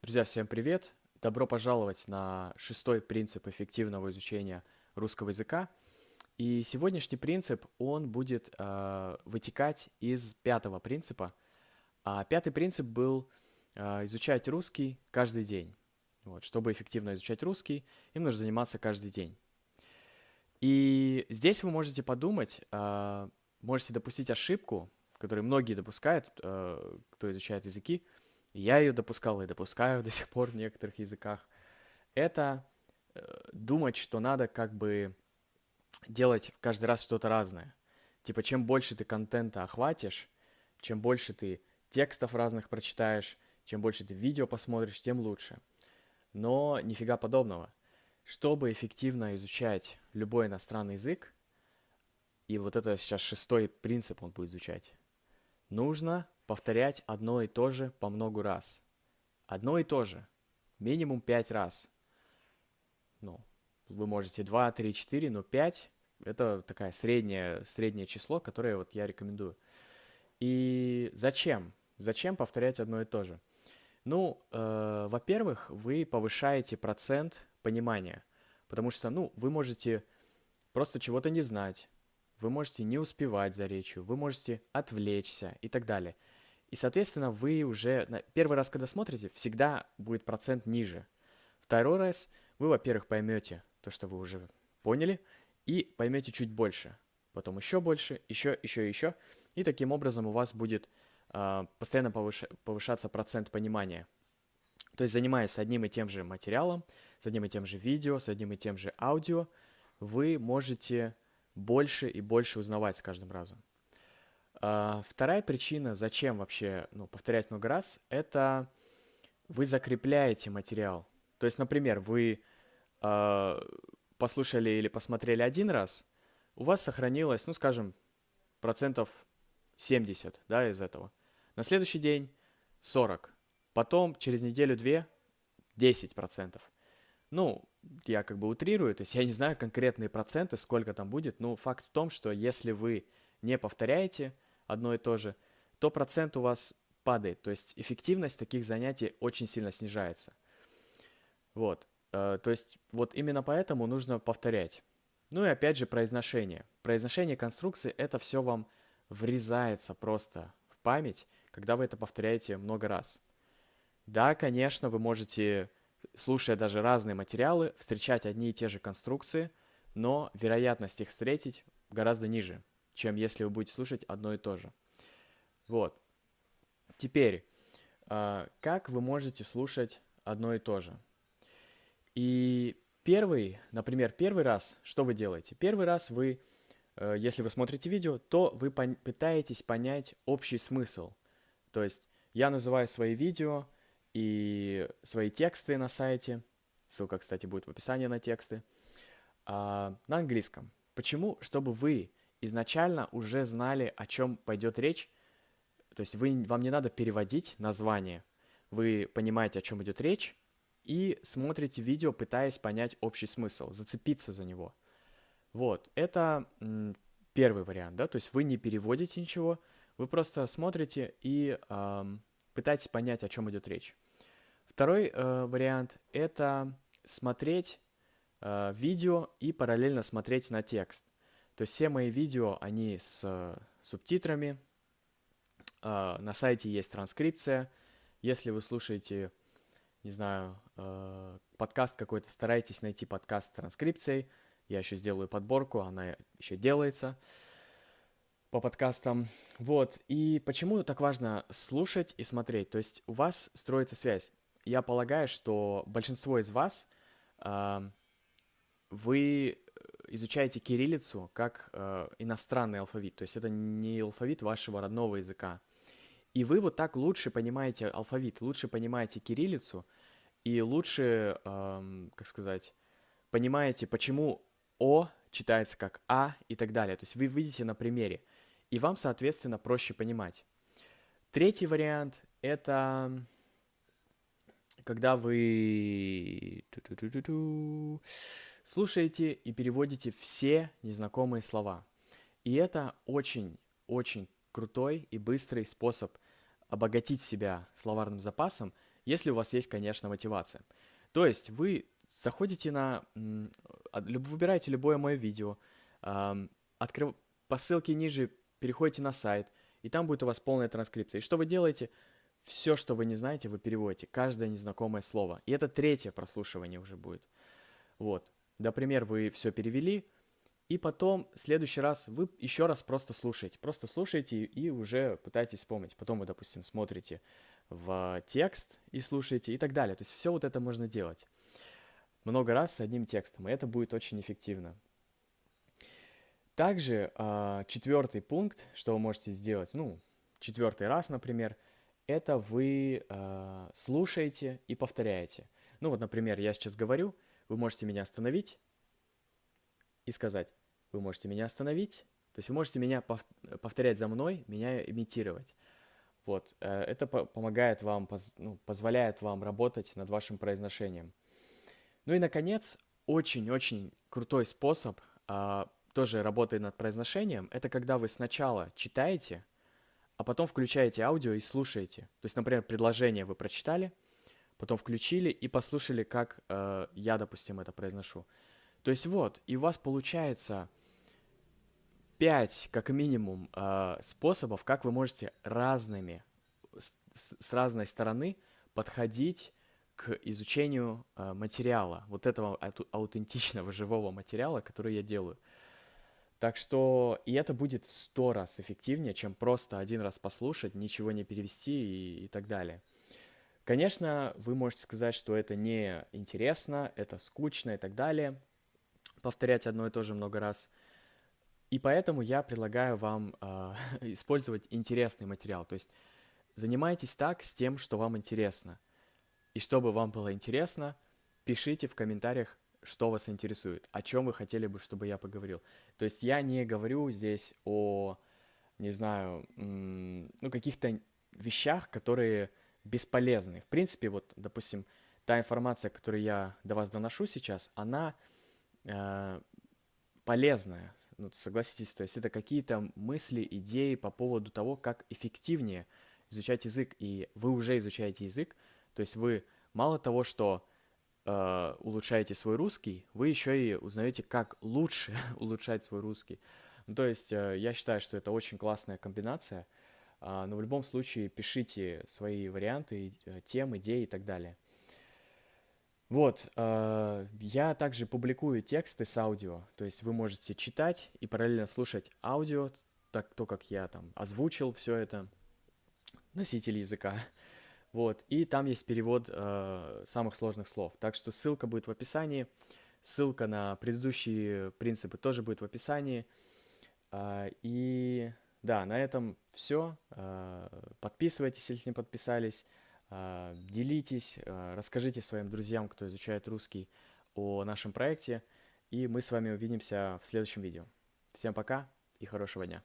Друзья, всем привет! Добро пожаловать на шестой принцип эффективного изучения русского языка. И сегодняшний принцип, он будет вытекать из пятого принципа. А пятый принцип был изучать русский каждый день. Вот, чтобы эффективно изучать русский, им нужно заниматься каждый день. И здесь вы можете подумать, можете допустить ошибку, которую многие допускают, кто изучает языки. И я ее допускал и допускаю до сих пор в некоторых языках. Это думать, что надо как бы делать каждый раз что-то разное. Типа, чем больше ты контента охватишь, чем больше ты текстов разных прочитаешь, чем больше ты видео посмотришь, тем лучше. Но нифига подобного. Чтобы эффективно изучать любой иностранный язык, и вот это сейчас шестой принцип он будет изучать, нужно повторять одно и то же по много раз. Одно и то же. Минимум 5 раз. Ну, вы можете 2, 3, 4, но 5 это такая среднее число, которое вот я рекомендую. И зачем? Зачем повторять одно и то же? Ну, во-первых, вы повышаете процент понимания, потому что, ну, вы можете просто чего-то не знать, вы можете не успевать за речью, вы можете отвлечься и так далее. И, соответственно, вы уже первый раз, когда смотрите, всегда будет процент ниже. Второй раз вы, во-первых, поймете то, что вы уже поняли, и поймете чуть больше. Потом еще больше, еще. И таким образом у вас будет постоянно повышаться процент понимания. То есть, занимаясь одним и тем же материалом, с одним и тем же видео, с одним и тем же аудио, вы можете больше и больше узнавать с каждым разом. Вторая причина, зачем вообще повторять много раз, это вы закрепляете материал. То есть, например, вы э, послушали или посмотрели один раз, у вас сохранилось, ну, скажем, процентов 70, да, из этого. На следующий день 40. Потом, через неделю-две, 10%. Ну, я как бы утрирую, то есть я не знаю конкретные проценты, сколько там будет, но факт в том, что если вы не повторяете одно и то же, то процент у вас падает, то есть эффективность таких занятий очень сильно снижается. Вот, то есть вот именно поэтому нужно повторять. Ну и опять же произношение. Произношение конструкции это все вам врезается просто в память, когда вы это повторяете много раз. Да, конечно, вы можете, слушая даже разные материалы, встречать одни и те же конструкции, но вероятность их встретить гораздо ниже, чем если вы будете слушать одно и то же. Вот. Теперь, как вы можете слушать одно и то же? И например, первый раз, что вы делаете? Первый раз вы, если вы смотрите видео, то вы пытаетесь понять общий смысл. То есть я называю свои видео и свои тексты на сайте, ссылка, кстати, будет в описании на тексты, на английском. Почему? Чтобы вы изначально уже знали, о чем пойдет речь. То есть вам не надо переводить название. Вы понимаете, о чем идет речь, и смотрите видео, пытаясь понять общий смысл, зацепиться за него. Вот, это первый вариант, да, то есть вы не переводите ничего, вы просто смотрите и пытаетесь понять, о чем идет речь. Второй вариант – это смотреть видео и параллельно смотреть на текст. То есть все мои видео, они с субтитрами, на сайте есть транскрипция. Если вы слушаете, не знаю, подкаст какой-то, старайтесь найти подкаст с транскрипцией. Я еще сделаю подборку, она еще делается по подкастам. Вот. И почему так важно слушать и смотреть? То есть у вас строится связь. Я полагаю, что большинство из вас вы изучаете кириллицу как иностранный алфавит. То есть это не алфавит вашего родного языка. И вы вот так лучше понимаете алфавит, лучше понимаете кириллицу и лучше, как сказать, понимаете, почему О читается как А и так далее. То есть вы видите на примере, и вам, соответственно, проще понимать. Третий вариант – это когда вы слушаете и переводите все незнакомые слова. И это очень-очень крутой и быстрый способ обогатить себя словарным запасом, если у вас есть, конечно, мотивация. То есть вы заходите выбираете любое мое видео, ам, открыв- по ссылке ниже переходите на сайт, и там будет у вас полная транскрипция. И что вы делаете? Все, что вы не знаете, вы переводите, каждое незнакомое слово. И это третье прослушивание уже будет. Вот. Например, вы все перевели, и потом в следующий раз вы еще раз просто слушаете и уже пытаетесь вспомнить. Потом вы, допустим, смотрите в текст и слушаете и так далее. То есть все вот это можно делать много раз с одним текстом, и это будет очень эффективно. Также четвертый пункт, что вы можете сделать, ну, четвертый раз, например, это вы слушаете и повторяете. Ну вот, например, я сейчас говорю, вы можете меня остановить и сказать, вы можете меня остановить, то есть вы можете меня повторять за мной, меня имитировать. Вот, это помогает вам, позволяет вам работать над вашим произношением. Ну и, наконец, очень-очень крутой способ тоже работы над произношением, это когда вы сначала читаете, а потом включаете аудио и слушаете. То есть, например, предложение вы прочитали, потом включили и послушали, как я, допустим, это произношу. То есть вот, и у вас получается 5, как минимум, способов, как вы можете с разной стороны подходить к изучению материала, вот этого аутентичного живого материала, который я делаю. Так что и это будет в 100 раз эффективнее, чем просто один раз послушать, ничего не перевести и так далее. Конечно, вы можете сказать, что это не интересно, это скучно и так далее, повторять одно и то же много раз. И поэтому я предлагаю вам использовать интересный материал. То есть занимайтесь так с тем, что вам интересно. И чтобы вам было интересно, пишите в комментариях, что вас интересует, о чем вы хотели бы, чтобы я поговорил. То есть я не говорю здесь о, не знаю, ну, каких-то вещах, которые бесполезны. В принципе, вот, допустим, та информация, которую я до вас доношу сейчас, она полезная. Ну, согласитесь, то есть это какие-то мысли, идеи по поводу того, как эффективнее изучать язык. И вы уже изучаете язык, то есть вы мало того, что улучшаете свой русский, вы еще и узнаете, как лучше улучшать свой русский. Ну, то есть я считаю, что это очень классная комбинация, но в любом случае пишите свои варианты, тем, идеи и так далее. Вот, я также публикую тексты с аудио, то есть вы можете читать и параллельно слушать аудио, то, как я там озвучил все это, носитель языка. Вот, и там есть перевод самых сложных слов. Так что ссылка будет в описании, ссылка на предыдущие принципы тоже будет в описании. И да, на этом все. Подписывайтесь, если не подписались. Делитесь, расскажите своим друзьям, кто изучает русский, о нашем проекте. И мы с вами увидимся в следующем видео. Всем пока и хорошего дня.